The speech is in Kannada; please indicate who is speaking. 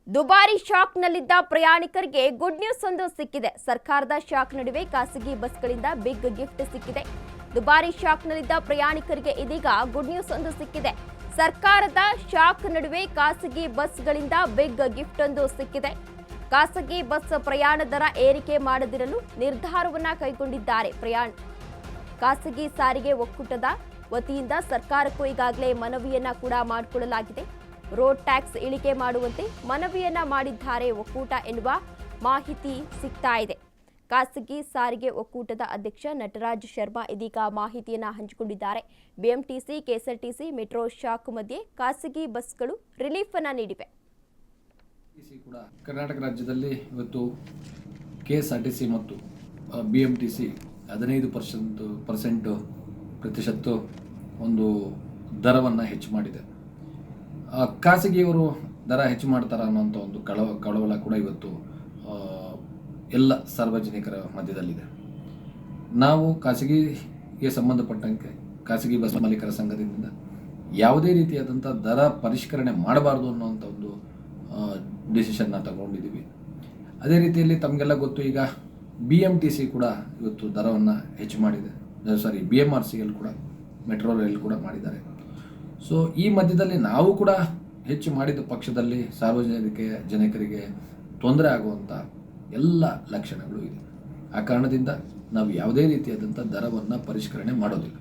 Speaker 1: ದುಬಾರಿ ಶಾಕ್ನಲ್ಲಿದ್ದ ಪ್ರಯಾಣಿಕರಿಗೆ ಗುಡ್ ನ್ಯೂಸ್ ಒಂದು ಸಿಕ್ಕಿದೆ. ಸರ್ಕಾರದ ಶಾಕ್ ನಡುವೆ ಖಾಸಗಿ ಬಸ್ಗಳಿಂದ ಬಿಗ್ ಗಿಫ್ಟ್ ಸಿಕ್ಕಿದೆ. ದುಬಾರಿ ಶಾಕ್ನಲ್ಲಿದ್ದ ಪ್ರಯಾಣಿಕರಿಗೆ ಇದೀಗ ಗುಡ್ ನ್ಯೂಸ್ ಒಂದು ಸಿಕ್ಕಿದೆ. ಸರ್ಕಾರದ ಶಾಕ್ ನಡುವೆ ಖಾಸಗಿ ಬಸ್ಗಳಿಂದ ಬಿಗ್ ಗಿಫ್ಟ್ ಒಂದು ಸಿಕ್ಕಿದೆ. ಖಾಸಗಿ ಬಸ್ ಪ್ರಯಾಣ ದರ ಏರಿಕೆ ಮಾಡದಿರಲು ನಿರ್ಧಾರವನ್ನ ಕೈಗೊಂಡಿದ್ದಾರೆ. ಖಾಸಗಿ ಸಾರಿಗೆ ಒಕ್ಕೂಟದ ವತಿಯಿಂದ ಸರ್ಕಾರಕ್ಕೂ ಈಗಾಗಲೇ ಮನವಿಯನ್ನ ಕೂಡ ಮಾಡಿಕೊಳ್ಳಲಾಗಿದೆ. ರೋಡ್ ಟ್ಯಾಕ್ಸ್ ಇಳಿಕೆ ಮಾಡುವಂತೆ ಮನವಿಯನ್ನ ಮಾಡಿದ್ದಾರೆ ಒಕ್ಕೂಟ ಎನ್ನುವ ಮಾಹಿತಿ ಸಿಗ್ತಾ ಇದೆ. ಖಾಸಗಿ ಸಾರಿಗೆ ಒಕ್ಕೂಟದ ಅಧ್ಯಕ್ಷ ನಟರಾಜ್ ಶರ್ಮಾ ಇದೀಗ ಮಾಹಿತಿಯನ್ನ ಹಂಚಿಕೊಂಡಿದ್ದಾರೆ. ಬಿಎಂಟಿಸಿ, ಕೆಎಸ್ಆರ್ಟಿಸಿ, ಮೆಟ್ರೋ ಶಾಕ್ ಮಧ್ಯೆ ಖಾಸಗಿ ಬಸ್ಗಳು ರಿಲೀಫ್ ಅನ್ನ ನೀಡಿವೆ.
Speaker 2: ಕರ್ನಾಟಕ ರಾಜ್ಯದಲ್ಲಿ ಇವತ್ತು ಕೆಎಸ್ಆರ್ಟಿಸಿ ಮತ್ತು ಬಿಎಂಟಿಸಿ 15% ಒಂದು ದರವನ್ನು ಹೆಚ್ಚು ಮಾಡಿದೆ. ಖಾಸಗಿಯವರು ದರ ಹೆಚ್ಚು ಮಾಡ್ತಾರ ಅನ್ನೋಂಥ ಒಂದು ಕಳವಳ ಕೂಡ ಇವತ್ತು ಎಲ್ಲ ಸಾರ್ವಜನಿಕರ ಮಧ್ಯದಲ್ಲಿದೆ. ನಾವು ಖಾಸಗಿಗೆ ಸಂಬಂಧಪಟ್ಟಂತೆ ಖಾಸಗಿ ಬಸ್ ಮಾಲೀಕರ ಸಂಘದಿಂದ ಯಾವುದೇ ರೀತಿಯಾದಂಥ ದರ ಪರಿಷ್ಕರಣೆ ಮಾಡಬಾರ್ದು ಅನ್ನೋಂಥ ಒಂದು ಡಿಸಿಷನ್ನ ತಗೊಂಡಿದ್ದೀವಿ. ಅದೇ ರೀತಿಯಲ್ಲಿ ತಮಗೆಲ್ಲ ಗೊತ್ತು, ಈಗ BMTC ಕೂಡ ಇವತ್ತು ದರವನ್ನು ಹೆಚ್ಚು ಮಾಡಿದೆ. BMRCL ಕೂಡ, ಮೆಟ್ರೋ ರೈಲ್ ಕೂಡ ಮಾಡಿದ್ದಾರೆ. ಸೊ ಈ ಮಧ್ಯದಲ್ಲಿ ನಾವು ಕೂಡ ಹೆಚ್ಚು ಮಾಡಿದ ಪಕ್ಷದಲ್ಲಿ ಸಾರ್ವಜನಿಕರಿಗೆ ತೊಂದರೆ ಆಗುವಂಥ ಎಲ್ಲ ಲಕ್ಷಣಗಳು ಇದೆ. ಆ ಕಾರಣದಿಂದ ನಾವು ಯಾವುದೇ ರೀತಿಯಾದಂಥ ದರವನ್ನು ಪರಿಷ್ಕರಣೆ ಮಾಡೋದಿಲ್ಲ.